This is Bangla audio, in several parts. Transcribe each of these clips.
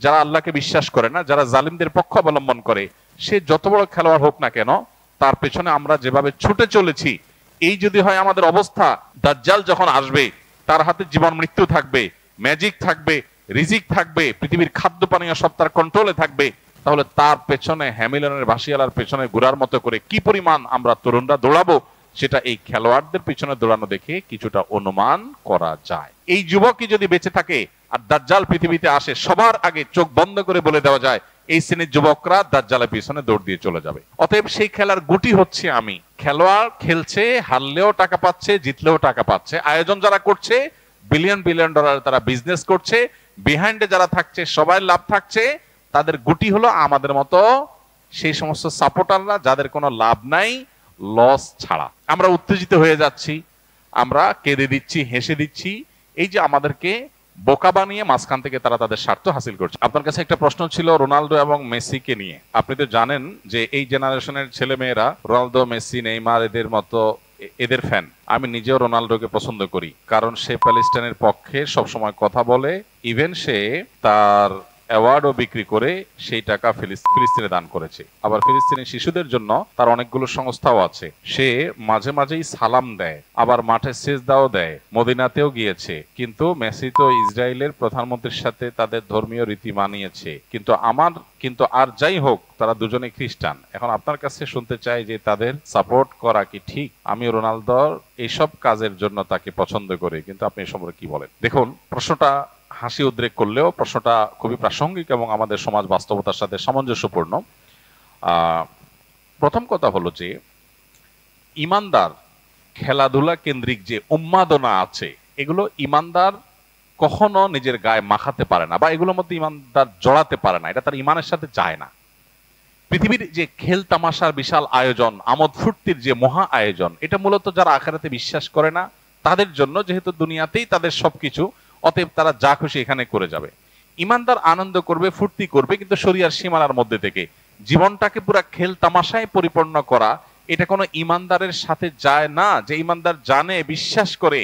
যারা আল্লাহকে বিশ্বাস করে না, যারা জালিমদের পক্ষ অবলম্বন করে, সে যত বড় খেলোয়াড় হোক না কেন, তার পেছনে আমরা যেভাবে ছুটে চলেছি, এই যদি হয় আমাদের অবস্থা, দাজ্জাল যখন আসবে তার হাতে জীবন মৃত্যু থাকবে, ম্যাজিক থাকবে, রিজিক থাকবে, পৃথিবীর খাদ্য পানীয় সব তার কন্ট্রোলে থাকবে, তাহলে তার পেছনে হ্যামিলনের বাঁশিয়ালার পেছনে ঘোরার মতো করে কি পরিমাণ আমরা তরুণরা দৌড়াবো, সেটা এই খেলোয়াড়দের পিছনে দৌড়ানো দেখে কিছুটা অনুমান করা যায়। এই যুবকই যদি বেঁচে থাকে আর দাজ্জাল পৃথিবীতে আসে, সবার আগে চোখ বন্ধ করে বলে দেওয়া যায় এই শ্রেণীর যুবকরা দাজ্জালের পিছনে দৌড় দিয়ে চলে যাবে। অতএব সেই খেলার গুটি হচ্ছে আমি। খেলোয়াড় খেলছে, হারলেও টাকা পাচ্ছে, জিতলেও টাকা পাচ্ছে। আয়োজন যারা করছে, বিলিয়ন বিলিয়ন ডলার তারা বিজনেস করছে, বিহাইন্ডে যারা থাকছে সবাই লাভ থাকছে। তাদের গুটি হলো আমাদের মতো সেই সমস্ত সাপোর্টাররা যাদের কোনো লাভ নাই, লস ছাড়া। আমরা উত্তেজিত হয়ে যাচ্ছি, আমরা কেঁদে দিচ্ছি, হেসে দিচ্ছি, এই যে আমাদেরকে বোকা বানিয়ে মাঝখান থেকে তারা তাদের স্বার্থ হাসিল করছে। আপনার কাছে একটা প্রশ্ন ছিল রোনাল্ডো এবং মেসিকে নিয়ে। আপনি তো জানেন যে এই জেনারেশনের ছেলে মেয়েরা রোনাল্ডো, মেসি, নেইমার এদের মতো এদের ফ্যান। আমি নিজেও রোনাল্ডোকে পছন্দ করি, কারণ সে প্যালেস্টাইনের পক্ষে সবসময় কথা বলে। ইভেন সে তার অ্যাওয়ার্ডও বিক্রি করে সেই টাকা ফিলিস্তিনে দান করেছে। আবার ফিলিস্তিনি শিশুদের জন্য তার অনেকগুলো সংস্থাও আছে। সে মাঝে মাঝেই সালাম দেয়, আবার মাঠে সেজদাও দেয়, মদিনাতেও গিয়েছে। কিন্তু মেসি তো ইসরায়েলের প্রধানমন্ত্রীর সাথে তাদের ধর্মীয় রীতি মানিয়েছে। কিন্তু আর যাই হোক, তারা দুজনে খ্রিস্টান। এখন আপনার কাছে শুনতে চাই যে তাদের সাপোর্ট করা কি ঠিক? আমি রোনালদোর এইসব কাজের জন্য তাকে পছন্দ করি, কিন্তু আপনি এ সম্পর্কে কি বলেন? দেখুন, প্রশ্নটা হাসি উদ্রেক করলেও প্রশ্নটা খুবই প্রাসঙ্গিক এবং আমাদের সমাজ বাস্তবতার সাথে সামঞ্জস্যপূর্ণ। প্রথম কথা হলো যে ইমানদার খেলাধুলা কেন্দ্রিক যে উন্মাদনা আছে, এগুলো ইমানদার কখনো নিজের গায়ে মাখাতে পারে না, বা এগুলোর মধ্যে ইমানদার জড়াতে পারে না। এটা তার ইমানের সাথে যায় না। পৃথিবীর যে খেল তামাশার বিশাল আয়োজন, আমোদ ফুর্তির যে মহা আয়োজন, এটা মূলত যারা আখিরাতে বিশ্বাস করে না তাদের জন্য, যেহেতু দুনিয়াতেই তাদের সবকিছু, অতএব তারা যা খুশি এখানে করে যাবে। ইমানদার আনন্দ করবে, ফুর্তি করবে, কিন্তু শরিয়ার সীমানার মধ্যে থেকে। জীবনটাকে পুরো খেল তামাশায় পরিপূর্ণ করা, এটা কোনো ইমানদারের সাথে যায় না। যে ইমানদার জানে, বিশ্বাস করে,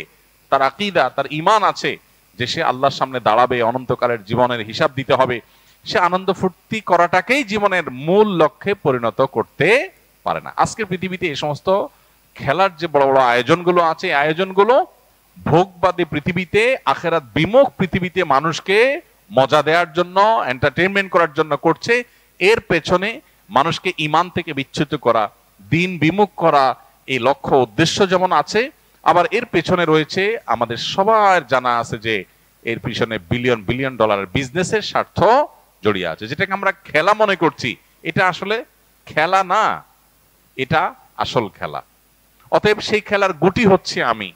তার আকীদা, তার ঈমান আছে যে সে আল্লাহর সামনে দাঁড়াবে, অনন্তকালের জীবনের হিসাব দিতে হবে, সে আনন্দ ফুর্তি করাটাকেই জীবনের মূল লক্ষ্যে পরিণত করতে পারে না। আজকের পৃথিবীতে এই সমস্ত খেলার যে বড় বড় আয়োজনগুলো আছে, আয়োজনগুলো ভোগবাদী পৃথিবীতে, আখিরাত বিমুখ পৃথিবীতে মানুষকে মজা দেওয়ার জন্য, এন্টারটেইনমেন্ট করার জন্য করছে। এর পেছনে মানুষকে ঈমান থেকে বিচ্যুত করা, দিন বিমুখ করা, এই লক্ষ্য উদ্দেশ্য যেমন আছে, আবার এর পেছনে রয়েছে আমাদের সবার জানা আছে যে এর পিছনে বিলিয়ন বিলিয়ন ডলারের বিজনেসের স্বার্থ জড়িয়ে আছে। যেটাকে আমরা খেলা মনে করছি, এটা আসলে খেলা না, এটা আসল খেলা। অতএব সেই খেলার গুটি হচ্ছে আমি।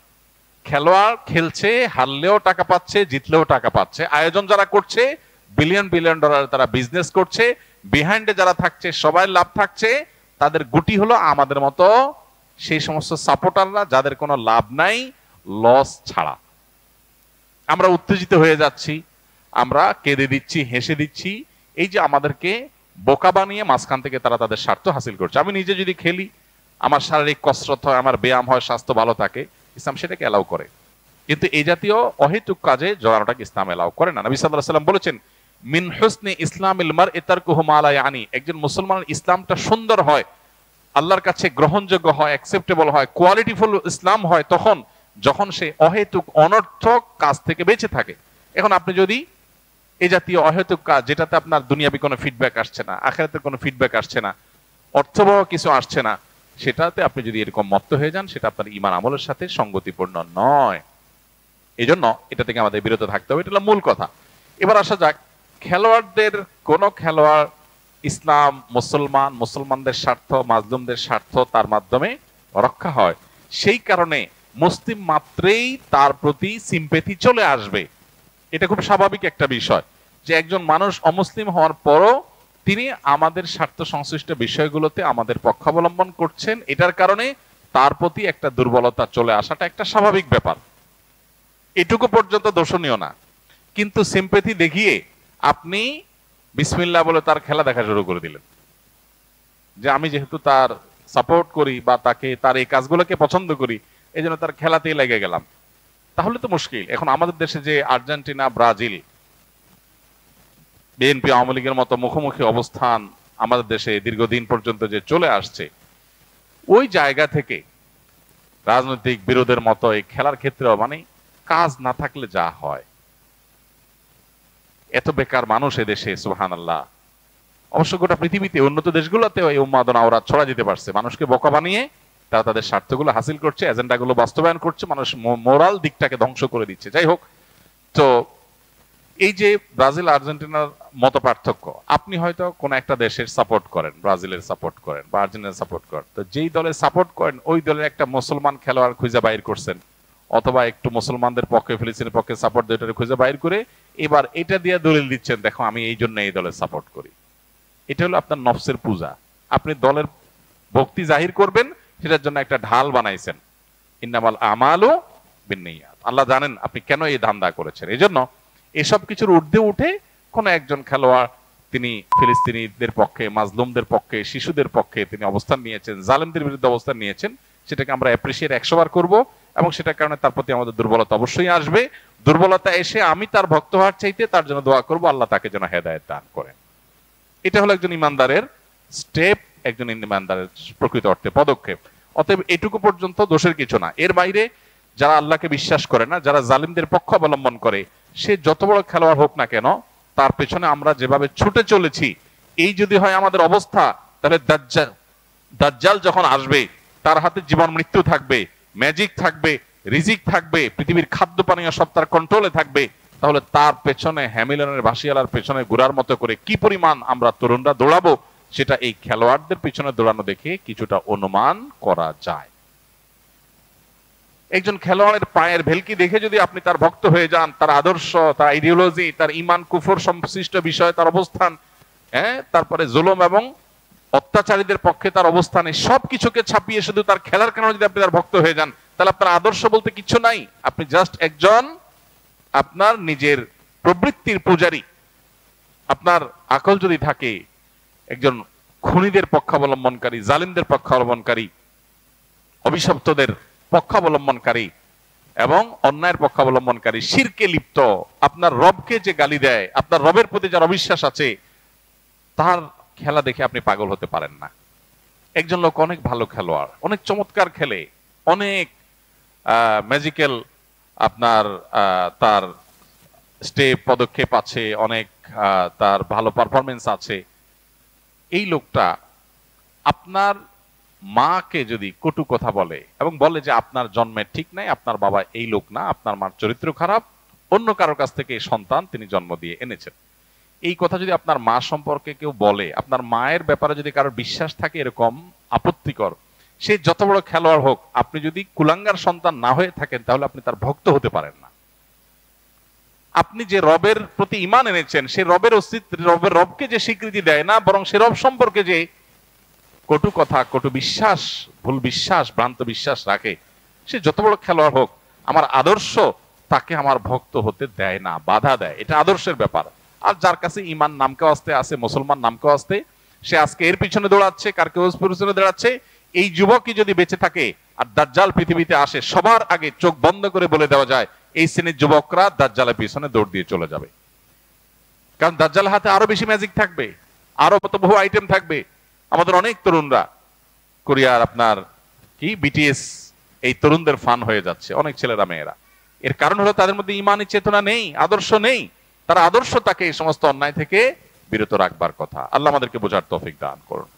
খেলোয়াড় খেলছে, হারলেও টাকা পাচ্ছে, জিতলেও টাকা পাচ্ছে। আয়োজন যারা করছে, বিলিয়ন বিলিয়ন ডলার তারা বিজনেস করছে, বিহাইন্ডে যারা থাকছে সবাই লাভ থাকছে। তাদের গুটি হলো আমাদের মতো সেই সমস্ত সাপোর্টাররা যাদের কোনো লাভ নাই, লস ছাড়া। আমরা উত্তেজিত হয়ে যাচ্ছি, আমরা কেঁদে দিচ্ছি, হেসে দিচ্ছি, এই যে আমাদেরকে বোকা বানিয়ে মাঝখান থেকে তারা তাদের স্বার্থ হাসিল করছে। আমি নিজে যদি খেলি, আমার শারীরিক কসরত হয়, আমার ব্যায়াম হয়, স্বাস্থ্য ভালো থাকে, ইসলাম সেটাকে এলাও করে। কিন্তু এই জাতীয় অহেতুক কাজে জড়ানোটাকে ইসলাম এলাও করে না। নবী সাল্লাল্লাহু আলাইহি ওয়াসাল্লাম বলেছেন, মিন হুসনি ইসলামিল মারই তারকুহু মা লা ইয়ানি। একজন মুসলমানের ইসলামটা সুন্দর হয়, আল্লাহর কাছে গ্রহণযোগ্য হয়, অ্যাকসেপ্টেবল হয়, কোয়ালিটিফুল ইসলাম হয় তখন যখন সে অহেতুক অনর্থক কাজ থেকে বেঁচে থাকে। এখন আপনি যদি এই জাতীয় অহেতুক কাজ, যেটাতে আপনার দুনিয়াবি কোনো ফিডব্যাক আসছে না, আখিরাতের কোনো ফিডব্যাক আসছে না, অর্থবহ কিছু আসছে না, সেটাতে আপনি যদি এরকম মত্ত হয়ে যান, সেটা আপনার ঈমান আমলের সাথে সঙ্গতিপূর্ণ নয়। এই জন্য এটা থেকে আমাদের বিরত থাকতে হবে। এটা হলো মূল কথা। এবার আসা যাক, খেলোয়াড়দের কোন খেলোয়াড় ইসলাম, মুসলমান, মুসলমানদের স্বার্থ, মাজলুমদের স্বার্থ তার মাধ্যমে রক্ষা হয়, সেই কারণে মুসলিম মাত্রেই তার প্রতি সিম্পেথি চলে আসবে। এটা খুব স্বাভাবিক একটা বিষয় যে একজন মানুষ অমুসলিম হওয়ার পরও তিনি আমাদের স্বার্থ সংশ্লিষ্ট বিষয়গুলোতে আমাদের পক্ষাবলম্বন করছেন, এটার কারণে তার প্রতি একটা দুর্বলতা চলে আসাটা একটা স্বাভাবিক ব্যাপার। এটুকু পর্যন্ত দোষণীয় না। কিন্তু সিম্পেথি দেখিয়ে আপনি বিসমিল্লাহ বলে তার খেলা দেখা শুরু করে দিলেন, যে আমি যেহেতু তার সাপোর্ট করি বা তাকে, তার এই কাজগুলোকে পছন্দ করি, এই জন্য তার খেলাতেই লেগে গেলাম, তাহলে তো মুশকিল। এখন আমাদের দেশে যে আর্জেন্টিনা, ব্রাজিল বিএনপি আওয়ামী লীগের মতো মুখোমুখি অবস্থান আমাদের দেশে দীর্ঘদিন পর্যন্ত যে চলে আসছে, ওই জায়গা থেকে রাজনৈতিক বিরোধের মতো এই খেলার ক্ষেত্রে মানে কাজ না থাকলে যা হয়, এত বেকার মানুষ এদেশে, সুবহানাল্লাহ। অবশ্য গোটা পৃথিবীতে উন্নত দেশগুলোতেও এই উন্মাদনা ওরা ছড়া যেতে পারছে, মানুষকে বোকা বানিয়ে তারা তাদের স্বার্থগুলো হাসিল করছে, এজেন্ডাগুলো বাস্তবায়ন করছে, মানুষ মোরাল দিকটাকে ধ্বংস করে দিচ্ছে। যাই হোক, তো এই যে ব্রাজিল আর্জেন্টিনার মত পার্থক্য, আপনি হয়তো কোন একটা দেশের সাপোর্ট করেন, ব্রাজিলের সাপোর্ট করেন বা আর্জেন্টিনার সাপোর্ট করেন, তো যেই দলের সাপোর্ট করেন ওই দলের একটা মুসলমান খেলোয়াড় খুঁজে বাইর করছেন, অথবা একটু মুসলমানদের পক্ষে ফিলিস্তিনের পক্ষে সাপোর্ট দিয়ে খুঁজে বাইর করে এবার এটা দিয়ে দলিল দিচ্ছেন, দেখো আমি এই জন্য এই দলের সাপোর্ট করি। এটা হলো আপনার নফসের পূজা। আপনি দলের ভক্তি জাহির করবেন, সেটার জন্য একটা ঢাল বানাইছেন। ইন্নামাল আমালু বিন্নিয়াত। আল্লাহ জানেন আপনি কেন এই ধান্দা করেছেন। এই জন্য এসব কিছুর ঊর্ধ্বে উঠে কোন একজন খেলোয়াড় তিনি ফিলিস্তিনিদের পক্ষে, মাজলুমদের পক্ষে, শিশুদের পক্ষে তিনি অবস্থান নিয়েছেন, জালেমদের বিরুদ্ধে অবস্থান নিয়েছেন, সেটাকে আমরা অ্যাপ্রিসিয়েট 100 বার করবো, এবং সেটার কারণে তার প্রতি আমাদের দুর্বলতা অবশ্যই আসবে। দুর্বলতা এসে আমি তার ভক্ত হওয়ার চাইতে তার জন্য দোয়া করবো, আল্লাহ তাকে যেন হেদায়েত দান করেন। এটা হলো একজন ইমানদারের স্টেপ, একজন ইমানদারের প্রকৃত অর্থে পদক্ষেপ। অতএব এটুকু পর্যন্ত দোষের কিছু না। এর বাইরে যারা আল্লাহকে বিশ্বাস করে না, যারা জালিমদের পক্ষ অবলম্বন করে, সে যত বড় খেলোয়াড় হোক না কেন, তার পেছনে আমরা যেভাবে ছুটে চলেছি, এই যদি হয় আমাদের অবস্থা, তাহলে দাজ্জাল যখন আসবে তার হাতে জীবন মৃত্যু থাকবে, ম্যাজিক থাকবে, রিজিক থাকবে, পৃথিবীর খাদ্য পানীয় সব তার কন্ট্রোলে থাকবে, তাহলে তার পেছনে হ্যামিলনের ভাসিয়ালার পেছনে ঘোরার মতো করে কি পরিমাণ আমরা তরুণরা দৌড়াবো, সেটা এই খেলোয়াড়দের পিছনে দৌড়ানো দেখে কিছুটা অনুমান করা যায়। একজন খেলোয়াড়ের পায়ের ভেলকি দেখে যদি আপনি তার ভক্ত হয়ে যান, তার আদর্শ, তার আইডিওলজি, তার ইমান কুফর সংশ্লিষ্ট বিষয়, তার অবস্থান, তারপরে জুলুম এবং অত্যাচারীদের পক্ষে তার অবস্থানে সবকিছুকে ছাপিয়ে শুধু তার খেলার কারণে যদি আপনি তার ভক্ত হয়ে যান, তাহলে আপনার আদর্শ বলতে কিছু নাই। আপনি জাস্ট একজন আপনার নিজের প্রবৃত্তির পূজারী। আপনার আকল যদি থাকে, একজন খুনিদের পক্ষাবলম্বনকারী, জালিমদের পক্ষাবলম্বনকারী, অভিশপ্তদের পক্ষাবলম্বনকারী এবং অন্যায়ের পক্ষাবলম্বনকারী, শিরকে লিপ্ত, আপনার রবকে যে গালি দেয়, আপনার রবের প্রতি যার অবিশ্বাস আছে, তার খেলা দেখে আপনি পাগল হতে পারেন না। একজন লোক অনেক ভালো খেলোয়াড়, অনেক চমৎকার খেলে, অনেক ম্যাজিক্যাল আপনার তার স্টেপ পদক্ষেপ আছে, অনেক তার ভালো পারফরমেন্স আছে, এই লোকটা আপনার মাকে যদি কটু কথা বলে এবং বলে যে আপনার জন্মের ঠিক নাই, আপনার বাবা এই লোক না, আপনার মার চরিত্র খারাপ, অন্য কারো কাছ থেকে সন্তান তিনি জন্ম দিয়ে এনেছেন, এই কথা যদি আপনার মা সম্পর্কে কেউ বলে, আপনার মায়ের ব্যাপারে যদি কারোর বিশ্বাস থাকে এরকম আপত্তিকর, সে যত বড় খেলোয়াড় হোক, আপনি যদি কুলাঙ্গার সন্তান না হয়ে থাকেন, তাহলে আপনি তার ভক্ত হতে পারেন না। আপনি যে রবের প্রতি ঈমান এনেছেন, সে রবের অস্তিত্ব, রবকে যে স্বীকৃতি দেয় না, বরং সে রব সম্পর্কে যে কটু কথা, কটু বিশ্বাস, ভুল বিশ্বাস, ভ্রান্ত বিশ্বাস রাখে, সে যত বড় খেলোয়াড় হোক, আমার আদর্শ তাকে আমার ভক্ত হতে দেয় না, বাধা দেয়। এটা আদর্শের ব্যাপার। আর যার কাছে ঈমান নামকে আসতে আছে, মুসলমান নামকে আসতে, সে আজকে এর পিছনে দৌড়াচ্ছে, কার কেউ পিছনে দৌড়াচ্ছে। এই যুবকই যদি বেঁচে থাকে আর দাজ্জাল পৃথিবীতে আসে, সবার আগে চোখ বন্ধ করে বলে দেওয়া যায় এই শ্রেণীর যুবকরা দাজ্জালের পিছনে দৌড় দিয়ে চলে যাবে। কারণ দাজ্জালের হাতে আরো বেশি ম্যাজিক থাকবে, আরো বহু আইটেম থাকবে। আমাদের অনেক তরুণরা কোরিয়ার আপনার কি বিটিএস এই তরুণদের ফান হয়ে যাচ্ছে, অনেক ছেলেরা মেয়েরা। এর কারণ হলো তাদের মধ্যে ঈমানি চেতনা নেই, আদর্শ নেই। তারা আদর্শ তাকে এই সমস্ত অন্যায় থেকে বিরত রাখবার কথা। আল্লাহ আমাদেরকে বোঝার তৌফিক দান করুন।